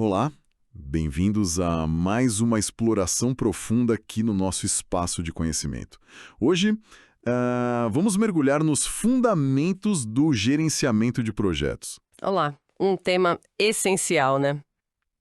Olá, bem-vindos a mais uma exploração profunda aqui no nosso espaço de conhecimento. Hoje, vamos mergulhar nos fundamentos do gerenciamento de projetos. Olá, um tema essencial, né?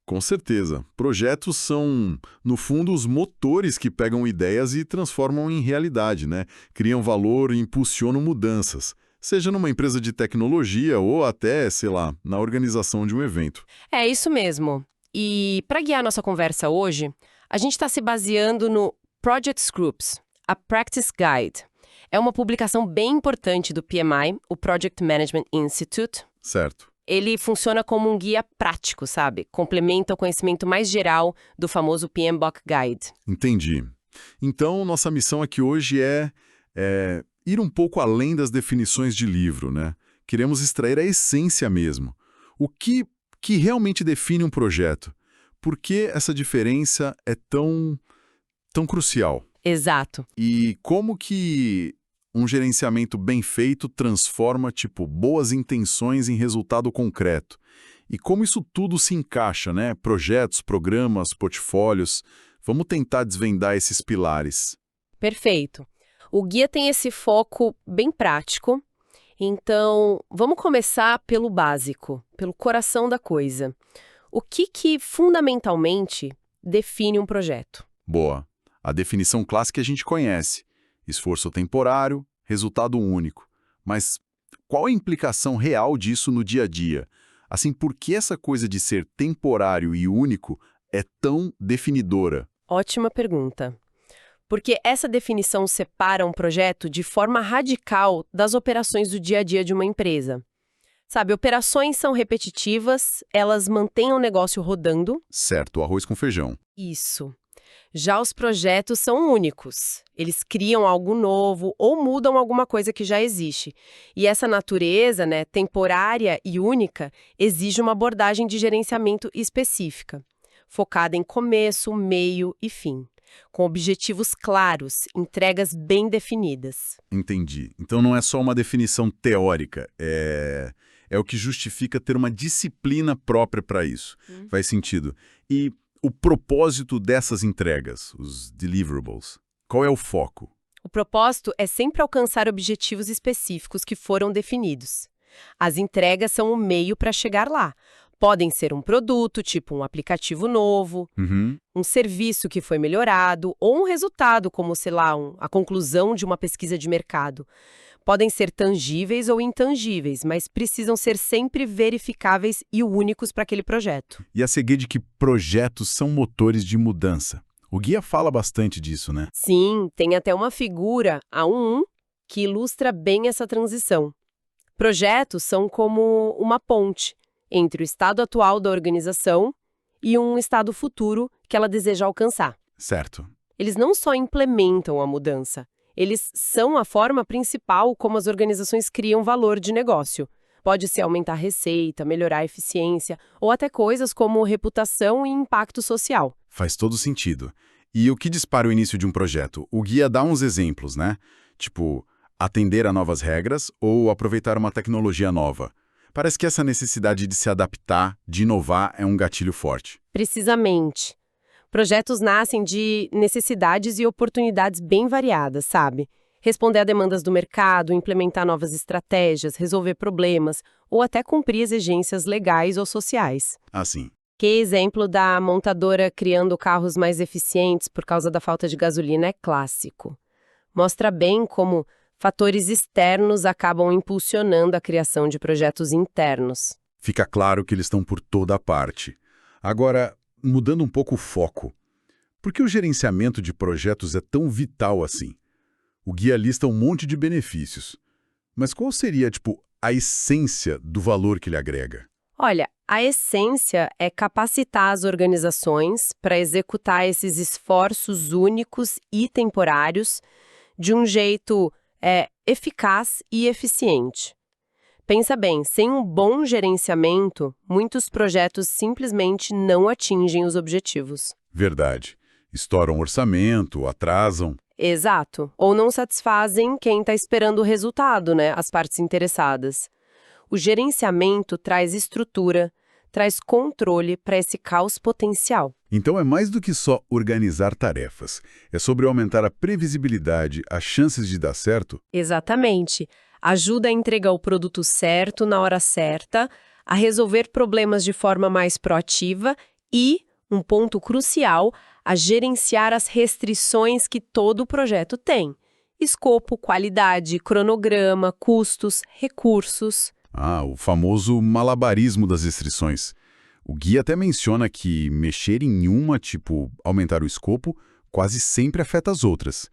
Com certeza, projetos são, no fundo, os motores que pegam ideias e transformam em realidade, né? Criam valor e impulsionam mudanças, seja numa empresa de tecnologia ou até, sei lá, na organização de um evento. É isso mesmo. E para guiar nossa conversa hoje, a gente está se baseando no Project Groups, a Practice Guide. É uma publicação bem importante do PMI, o Project Management Institute. Certo. Ele funciona como um guia prático, sabe? Complementa o conhecimento mais geral do famoso PMBOK Guide. Entendi. Então, nossa missão aqui hoje é ir um pouco além das definições de livro, né? Queremos extrair a essência mesmo. O que realmente define um projeto? Por que essa diferença é tão crucial? Exato. E como que um gerenciamento bem feito transforma, tipo, boas intenções em resultado concreto? E como isso tudo se encaixa, né? Projetos, programas, portfólios. Vamos tentar desvendar esses pilares. Perfeito. O guia tem esse foco bem prático. Então, vamos começar pelo básico, pelo coração da coisa. O que fundamentalmente define um projeto? Boa. A definição clássica a gente conhece. Esforço temporário, resultado único. Mas qual a implicação real disso no dia a dia? Assim, por que essa coisa de ser temporário e único é tão definidora? Ótima pergunta. Porque essa definição separa um projeto de forma radical das operações do dia a dia de uma empresa. Sabe, operações são repetitivas, elas mantêm o negócio rodando. Certo, arroz com feijão. Isso. Já os projetos são únicos. Eles criam algo novo ou mudam alguma coisa que já existe. E essa natureza, né, temporária e única, exige uma abordagem de gerenciamento específica, focada em começo, meio e fim, com objetivos claros, entregas bem definidas. Entendi. Então não é só uma definição teórica, é o que justifica ter uma disciplina própria para isso. Faz sentido. E o propósito dessas entregas, os deliverables, qual é o foco? O propósito é sempre alcançar objetivos específicos que foram definidos. As entregas são o meio para chegar lá. Podem ser um produto, tipo um aplicativo novo, um serviço que foi melhorado, ou um resultado, como, sei lá, a conclusão de uma pesquisa de mercado. Podem ser tangíveis ou intangíveis, mas precisam ser sempre verificáveis e únicos para aquele projeto. E a seguir de que projetos são motores de mudança. O guia fala bastante disso, né? Sim, tem até uma figura, a 1.1, que ilustra bem essa transição. Projetos são como uma ponte entre o estado atual da organização e um estado futuro que ela deseja alcançar. Certo. Eles não só implementam a mudança, eles são a forma principal como as organizações criam valor de negócio. Pode ser aumentar a receita, melhorar a eficiência, ou até coisas como reputação e impacto social. Faz todo sentido. E o que dispara o início de um projeto? O guia dá uns exemplos, né? Tipo, atender a novas regras ou aproveitar uma tecnologia nova. Parece que essa necessidade de se adaptar, de inovar, é um gatilho forte. Precisamente. Projetos nascem de necessidades e oportunidades bem variadas, sabe? Responder a demandas do mercado, implementar novas estratégias, resolver problemas ou até cumprir exigências legais ou sociais. Assim. Que exemplo da montadora criando carros mais eficientes por causa da falta de gasolina é clássico. Mostra bem como fatores externos acabam impulsionando a criação de projetos internos. Fica claro que eles estão por toda a parte. Agora, mudando um pouco o foco, por que o gerenciamento de projetos é tão vital assim? O guia lista um monte de benefícios, mas qual seria, a essência do valor que ele agrega? Olha, a essência é capacitar as organizações para executar esses esforços únicos e temporários de um jeito eficaz e eficiente. Pensa bem, sem um bom gerenciamento, muitos projetos simplesmente não atingem os objetivos. Verdade. Estouram orçamento, atrasam. Exato. Ou não satisfazem quem está esperando o resultado, né? As partes interessadas. O gerenciamento traz estrutura, traz controle para esse caos potencial. Então é mais do que só organizar tarefas. É sobre aumentar a previsibilidade, as chances de dar certo? Exatamente. Ajuda a entregar o produto certo na hora certa, a resolver problemas de forma mais proativa e, um ponto crucial, a gerenciar as restrições que todo o projeto tem. Escopo, qualidade, cronograma, custos, recursos. Ah, o famoso malabarismo das restrições. O guia até menciona que mexer em uma, tipo aumentar o escopo, quase sempre afeta as outras.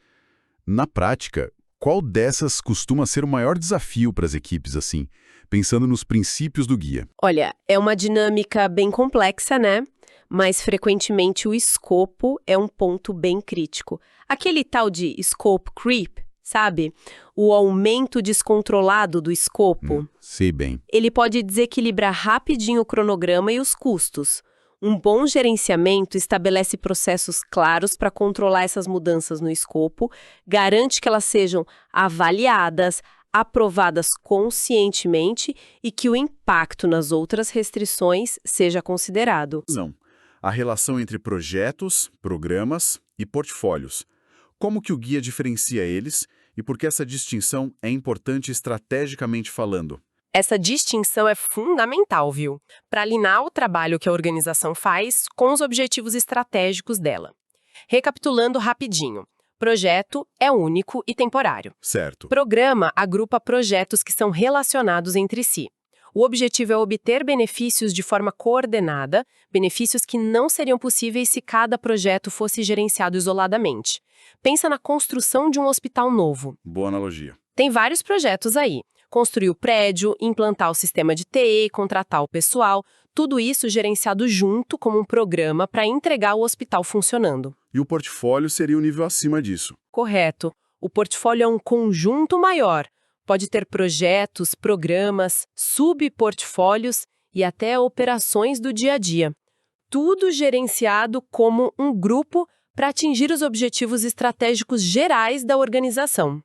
Na prática, qual dessas costuma ser o maior desafio para as equipes assim, pensando nos princípios do guia? Olha, é uma dinâmica bem complexa, né? Mas frequentemente o escopo é um ponto bem crítico. Aquele tal de scope creep, sabe? O aumento descontrolado do escopo. Sei bem. Ele pode desequilibrar rapidinho o cronograma e os custos. Um bom gerenciamento estabelece processos claros para controlar essas mudanças no escopo, garante que elas sejam avaliadas, aprovadas conscientemente e que o impacto nas outras restrições seja considerado. Não. A relação entre projetos, programas e portfólios. Como que o guia diferencia eles e por que essa distinção é importante estrategicamente falando? Essa distinção é fundamental, viu? Para alinhar o trabalho que a organização faz com os objetivos estratégicos dela. Recapitulando rapidinho. Projeto é único e temporário. Certo. Programa agrupa projetos que são relacionados entre si. O objetivo é obter benefícios de forma coordenada, benefícios que não seriam possíveis se cada projeto fosse gerenciado isoladamente. Pensa na construção de um hospital novo. Boa analogia. Tem vários projetos aí. Construir o prédio, implantar o sistema de TI, contratar o pessoal, tudo isso gerenciado junto como um programa para entregar o hospital funcionando. E o portfólio seria o nível acima disso. Correto. O portfólio é um conjunto maior. Pode ter projetos, programas, subportfólios e até operações do dia a dia. Tudo gerenciado como um grupo para atingir os objetivos estratégicos gerais da organização.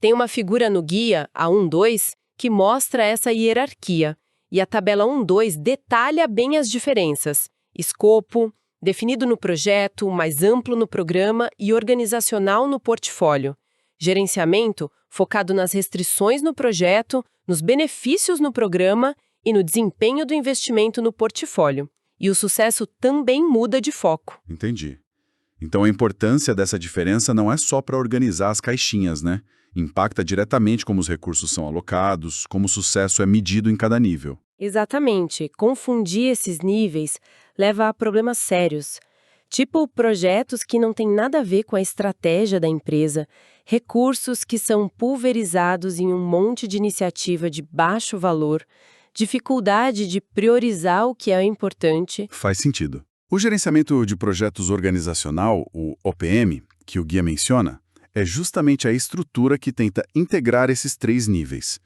Tem uma figura no guia, a 1.2, que mostra essa hierarquia. E a tabela 1.2 detalha bem as diferenças. Escopo, definido no projeto, mais amplo no programa e organizacional no portfólio. Gerenciamento, focado nas restrições no projeto, nos benefícios no programa e no desempenho do investimento no portfólio. E o sucesso também muda de foco. Entendi. Então a importância dessa diferença não é só para organizar as caixinhas, né? Impacta diretamente como os recursos são alocados, como o sucesso é medido em cada nível. Exatamente. Confundir esses níveis leva a problemas sérios. Tipo projetos que não têm nada a ver com a estratégia da empresa, recursos que são pulverizados em um monte de iniciativa de baixo valor, dificuldade de priorizar o que é importante. Faz sentido. O gerenciamento de projetos organizacional, o OPM, que o guia menciona, é justamente a estrutura que tenta integrar esses três níveis.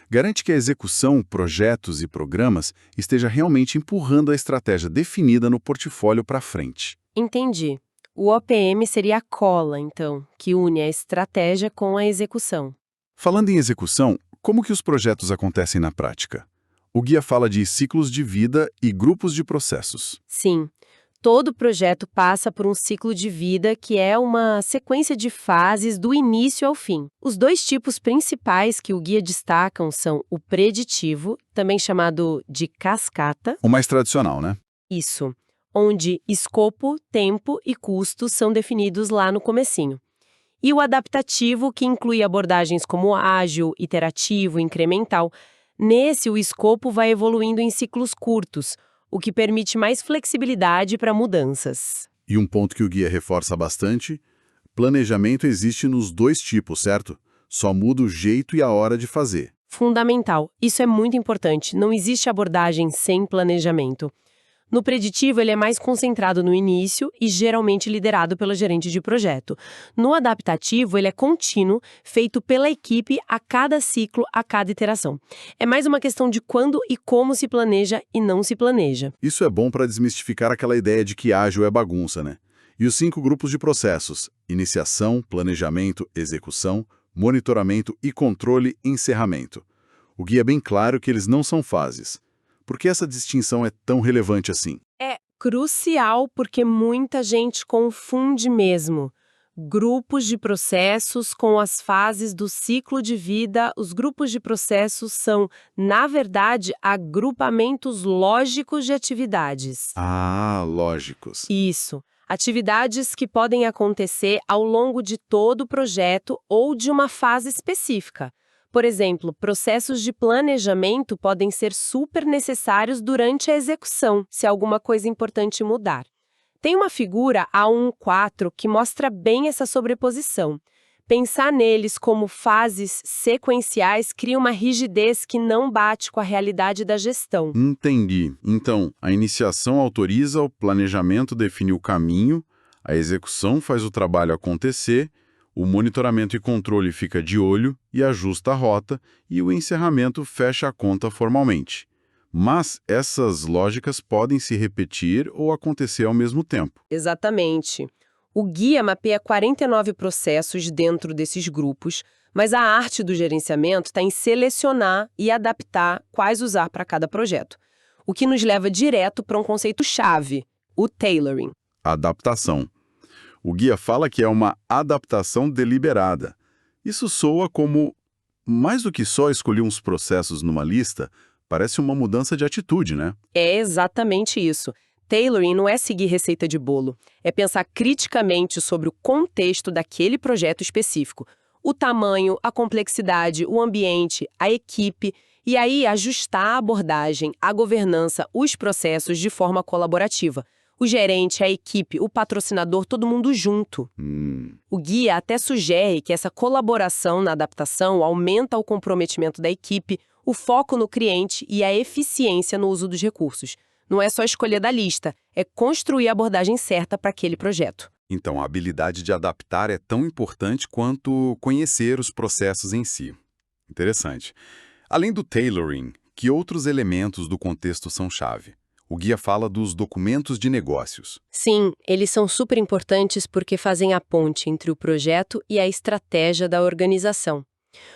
Garante que a execução, projetos e programas esteja realmente empurrando a estratégia definida no portfólio para frente. Entendi. O OPM seria a cola, então, que une a estratégia com a execução. Falando em execução, como que os projetos acontecem na prática? O guia fala de ciclos de vida e grupos de processos. Sim. Todo projeto passa por um ciclo de vida que é uma sequência de fases do início ao fim. Os dois tipos principais que o guia destacam são o preditivo, também chamado de cascata. O mais tradicional, né? Isso, onde escopo, tempo e custos são definidos lá no comecinho. E o adaptativo, que inclui abordagens como ágil, iterativo, incremental. Nesse, o escopo vai evoluindo em ciclos curtos, o que permite mais flexibilidade para mudanças. E um ponto que o guia reforça bastante, planejamento existe nos dois tipos, certo? Só muda o jeito e a hora de fazer. Fundamental. Isso é muito importante. Não existe abordagem sem planejamento. No preditivo, ele é mais concentrado no início e geralmente liderado pelo gerente de projeto. No adaptativo, ele é contínuo, feito pela equipe a cada ciclo, a cada iteração. É mais uma questão de quando e como se planeja e não se planeja. Isso é bom para desmistificar aquela ideia de que ágil é bagunça, né? E os 5 grupos de processos: iniciação, planejamento, execução, monitoramento e controle e encerramento. O guia é bem claro que eles não são fases. Por que essa distinção é tão relevante assim? É crucial porque muita gente confunde mesmo. Grupos de processos com as fases do ciclo de vida. Os grupos de processos são, na verdade, agrupamentos lógicos de atividades. Ah, lógicos. Isso. Atividades que podem acontecer ao longo de todo o projeto ou de uma fase específica. Por exemplo, processos de planejamento podem ser super necessários durante a execução, se alguma coisa importante mudar. Tem uma figura A14 que mostra bem essa sobreposição. Pensar neles como fases sequenciais cria uma rigidez que não bate com a realidade da gestão. Entendi. Então, a iniciação autoriza, o planejamento define o caminho, a execução faz o trabalho acontecer, o monitoramento e controle fica de olho e ajusta a rota, e o encerramento fecha a conta formalmente. Mas essas lógicas podem se repetir ou acontecer ao mesmo tempo. Exatamente. O guia mapeia 49 processos dentro desses grupos, mas a arte do gerenciamento está em selecionar e adaptar quais usar para cada projeto. O que nos leva direto para um conceito-chave, o tailoring. Adaptação. O guia fala que é uma adaptação deliberada. Isso soa como, mais do que só escolher uns processos numa lista, parece uma mudança de atitude, né? É exatamente isso. Tailoring não é seguir receita de bolo, é pensar criticamente sobre o contexto daquele projeto específico, o tamanho, a complexidade, o ambiente, a equipe, e aí ajustar a abordagem, a governança, os processos de forma colaborativa. O gerente, a equipe, o patrocinador, todo mundo junto. O guia até sugere que essa colaboração na adaptação aumenta o comprometimento da equipe, o foco no cliente e a eficiência no uso dos recursos. Não é só escolher da lista, é construir a abordagem certa para aquele projeto. Então, a habilidade de adaptar é tão importante quanto conhecer os processos em si. Interessante. Além do tailoring, que outros elementos do contexto são chave? O guia fala dos documentos de negócios. Sim, eles são super importantes porque fazem a ponte entre o projeto e a estratégia da organização.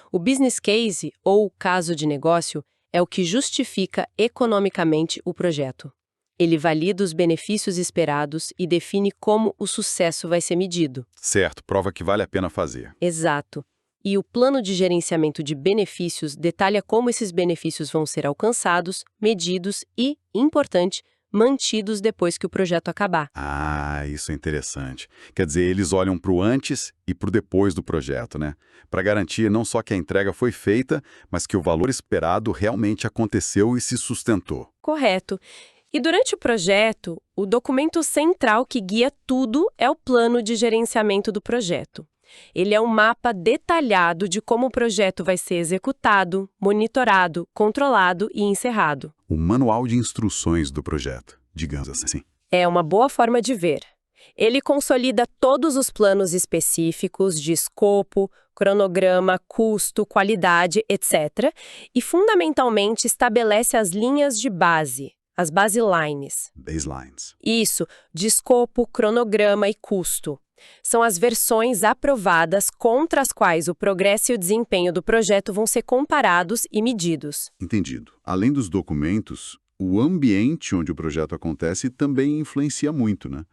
O business case, ou caso de negócio, é o que justifica economicamente o projeto. Ele valida os benefícios esperados e define como o sucesso vai ser medido. Certo, prova que vale a pena fazer. Exato. E o plano de gerenciamento de benefícios detalha como esses benefícios vão ser alcançados, medidos e, importante, mantidos depois que o projeto acabar. Ah, isso é interessante. Quer dizer, eles olham para o antes e para o depois do projeto, né? Para garantir não só que a entrega foi feita, mas que o valor esperado realmente aconteceu e se sustentou. Correto. E durante o projeto, o documento central que guia tudo é o plano de gerenciamento do projeto. Ele é um mapa detalhado de como o projeto vai ser executado, monitorado, controlado e encerrado. O manual de instruções do projeto, digamos assim. É uma boa forma de ver. Ele consolida todos os planos específicos de escopo, cronograma, custo, qualidade, etc. e, fundamentalmente, estabelece as linhas de base, as baselines. Baselines. Isso, de escopo, cronograma e custo. São as versões aprovadas contra as quais o progresso e o desempenho do projeto vão ser comparados e medidos. Entendido. Além dos documentos, o ambiente onde o projeto acontece também influencia muito, né?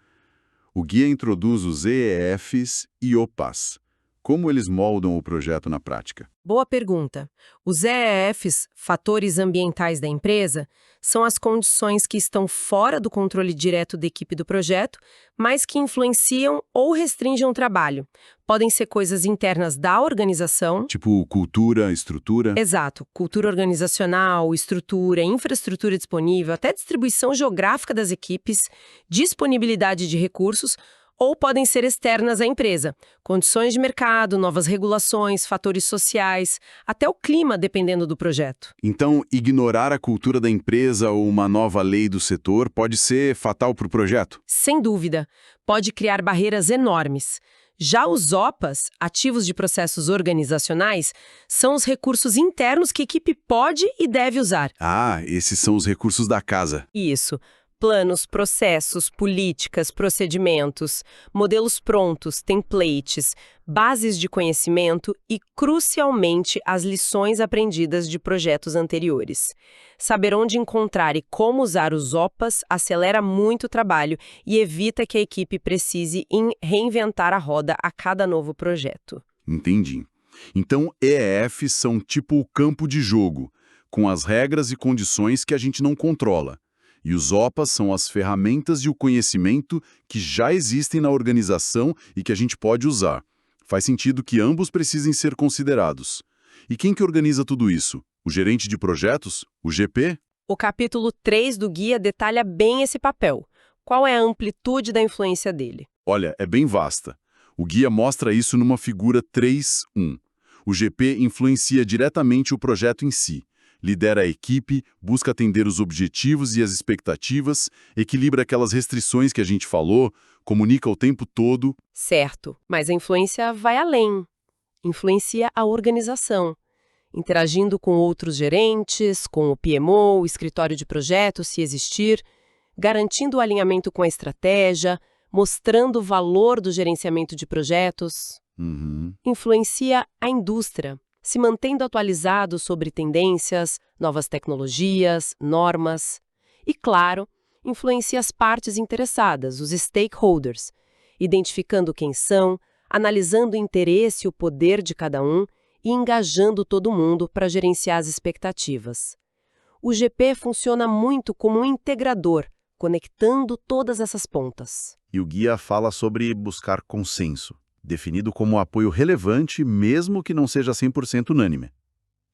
O guia introduz os EEFs e OPAs. Como eles moldam o projeto na prática? Boa pergunta. Os EEFs, fatores ambientais da empresa, são as condições que estão fora do controle direto da equipe do projeto, mas que influenciam ou restringem o trabalho. Podem ser coisas internas da organização. Tipo cultura, estrutura? Exato. Cultura organizacional, estrutura, infraestrutura disponível, até distribuição geográfica das equipes, disponibilidade de recursos, ou podem ser externas à empresa, condições de mercado, novas regulações, fatores sociais, até o clima, dependendo do projeto. Então, ignorar a cultura da empresa ou uma nova lei do setor pode ser fatal para o projeto? Sem dúvida, pode criar barreiras enormes. Já os OPAs, ativos de processos organizacionais, são os recursos internos que a equipe pode e deve usar. Ah, esses são os recursos da casa. Isso. Planos, processos, políticas, procedimentos, modelos prontos, templates, bases de conhecimento e, crucialmente, as lições aprendidas de projetos anteriores. Saber onde encontrar e como usar os OPAs acelera muito o trabalho e evita que a equipe precise reinventar a roda a cada novo projeto. Entendi. Então, EEFs são tipo o campo de jogo, com as regras e condições que a gente não controla. E os OPAs são as ferramentas e o conhecimento que já existem na organização e que a gente pode usar. Faz sentido que ambos precisem ser considerados. E quem que organiza tudo isso? O gerente de projetos? O GP? O capítulo 3 do guia detalha bem esse papel. Qual é a amplitude da influência dele? Olha, é bem vasta. O guia mostra isso numa figura 3.1. O GP influencia diretamente o projeto em si. Lidera a equipe, busca atender os objetivos e as expectativas, equilibra aquelas restrições que a gente falou, comunica o tempo todo. Certo, mas a influência vai além. Influencia a organização, interagindo com outros gerentes, com o PMO, o escritório de projetos, se existir, garantindo o alinhamento com a estratégia, mostrando o valor do gerenciamento de projetos. Influencia a indústria, se mantendo atualizado sobre tendências, novas tecnologias, normas. E, claro, influencia as partes interessadas, os stakeholders, identificando quem são, analisando o interesse e o poder de cada um e engajando todo mundo para gerenciar as expectativas. O GP funciona muito como um integrador, conectando todas essas pontas. E o guia fala sobre buscar consenso, definido como apoio relevante, mesmo que não seja 100% unânime.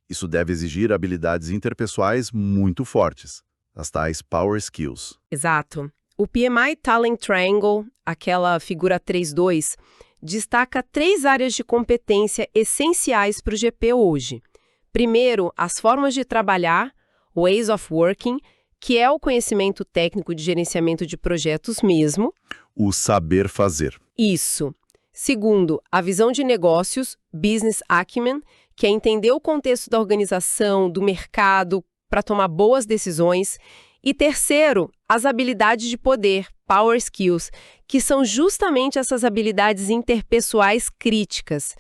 Isso deve exigir habilidades interpessoais muito fortes, as tais Power Skills. Exato. O PMI Talent Triangle, aquela figura 3.2, destaca 3 áreas de competência essenciais para o GP hoje. Primeiro, as formas de trabalhar, Ways of Working, que é o conhecimento técnico de gerenciamento de projetos mesmo. O saber fazer. Isso. Segundo, a visão de negócios, Business Acumen, que é entender o contexto da organização, do mercado, para tomar boas decisões. E terceiro, as habilidades de poder, Power Skills, que são justamente essas habilidades interpessoais críticas.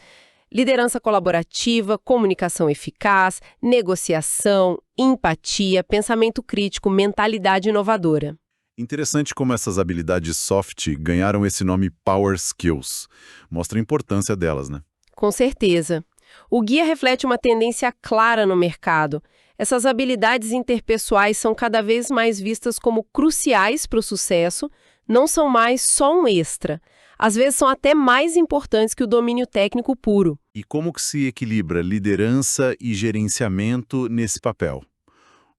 Liderança colaborativa, comunicação eficaz, negociação, empatia, pensamento crítico, mentalidade inovadora. Interessante como essas habilidades soft ganharam esse nome Power Skills. Mostra a importância delas, né? Com certeza. O guia reflete uma tendência clara no mercado. Essas habilidades interpessoais são cada vez mais vistas como cruciais para o sucesso, não são mais só um extra. Às vezes são até mais importantes que o domínio técnico puro. E como que se equilibra liderança e gerenciamento nesse papel?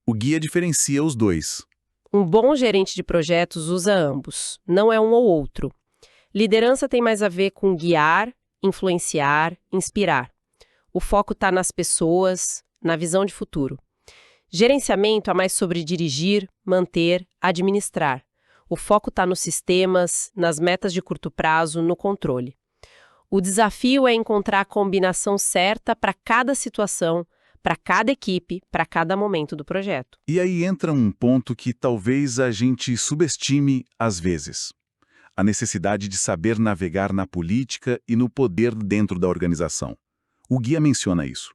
O guia diferencia os dois. Um bom gerente de projetos usa ambos, não é um ou outro. Liderança tem mais a ver com guiar, influenciar, inspirar. O foco está nas pessoas, na visão de futuro. Gerenciamento é mais sobre dirigir, manter, administrar. O foco está nos sistemas, nas metas de curto prazo, no controle. O desafio é encontrar a combinação certa para cada situação, para cada equipe, para cada momento do projeto. E aí entra um ponto que talvez a gente subestime às vezes. A necessidade de saber navegar na política e no poder dentro da organização. O guia menciona isso.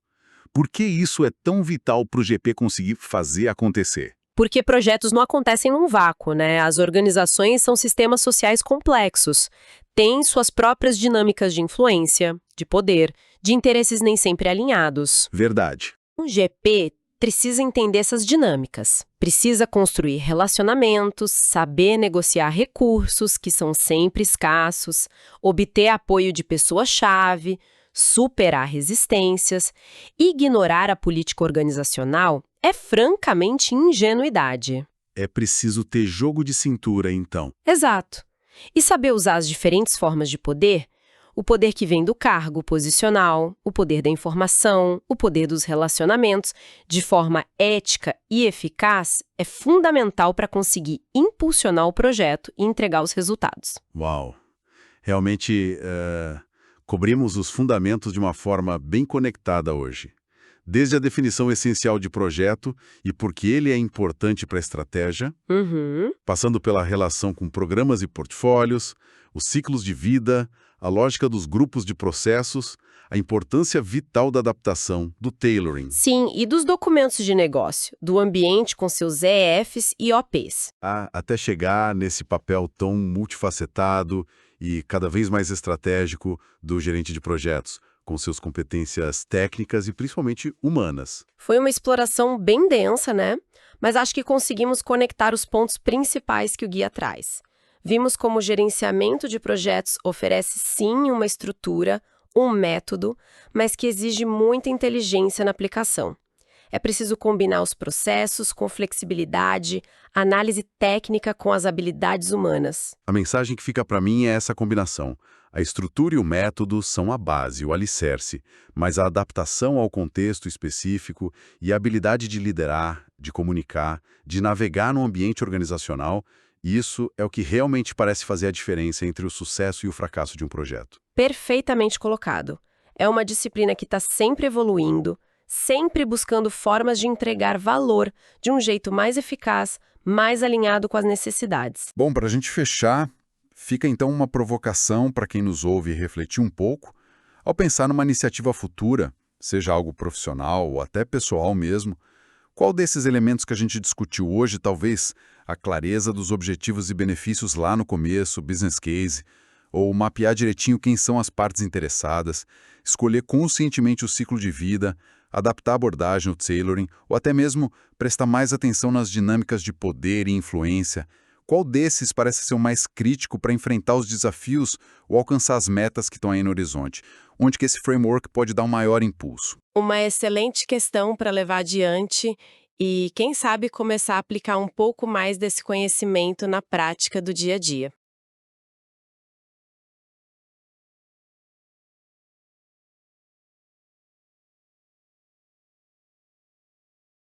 Por que isso é tão vital para o GP conseguir fazer acontecer? Porque projetos não acontecem num vácuo, né? As organizações são sistemas sociais complexos. Têm suas próprias dinâmicas de influência, de poder, de interesses nem sempre alinhados. Verdade. Um GP precisa entender essas dinâmicas. Precisa construir relacionamentos, saber negociar recursos, que são sempre escassos, obter apoio de pessoas-chave, superar resistências. Ignorar a política organizacional é francamente ingenuidade. É preciso ter jogo de cintura, então. Exato. E saber usar as diferentes formas de poder, o poder que vem do cargo posicional, o poder da informação, o poder dos relacionamentos, de forma ética e eficaz, é fundamental para conseguir impulsionar o projeto e entregar os resultados. Uau! Realmente, cobrimos os fundamentos de uma forma bem conectada hoje. Desde a definição essencial de projeto e por que ele é importante para a estratégia, passando pela relação com programas e portfólios, os ciclos de vida, a lógica dos grupos de processos, a importância vital da adaptação, do tailoring. Sim, e dos documentos de negócio, do ambiente com seus EFs e OPs. Até chegar nesse papel tão multifacetado e cada vez mais estratégico do gerente de projetos, com suas competências técnicas e principalmente humanas. Foi uma exploração bem densa, né? Mas acho que conseguimos conectar os pontos principais que o guia traz. Vimos como o gerenciamento de projetos oferece sim uma estrutura, um método, mas que exige muita inteligência na aplicação. É preciso combinar os processos com flexibilidade, análise técnica com as habilidades humanas. A mensagem que fica para mim é essa combinação. A estrutura e o método são a base, o alicerce, mas a adaptação ao contexto específico e a habilidade de liderar, de comunicar, de navegar no ambiente organizacional, isso é o que realmente parece fazer a diferença entre o sucesso e o fracasso de um projeto. Perfeitamente colocado. É uma disciplina que está sempre evoluindo, sempre buscando formas de entregar valor de um jeito mais eficaz, mais alinhado com as necessidades. Bom, para a gente fechar, fica então uma provocação para quem nos ouve refletir um pouco, ao pensar numa iniciativa futura, seja algo profissional ou até pessoal mesmo, qual desses elementos que a gente discutiu hoje, talvez a clareza dos objetivos e benefícios lá no começo, business case, ou mapear direitinho quem são as partes interessadas, escolher conscientemente o ciclo de vida, adaptar a abordagem, o tailoring, ou até mesmo prestar mais atenção nas dinâmicas de poder e influência. Qual desses parece ser o mais crítico para enfrentar os desafios ou alcançar as metas que estão aí no horizonte? Onde que esse framework pode dar um maior impulso? Uma excelente questão para levar adiante e, quem sabe, começar a aplicar um pouco mais desse conhecimento na prática do dia a dia.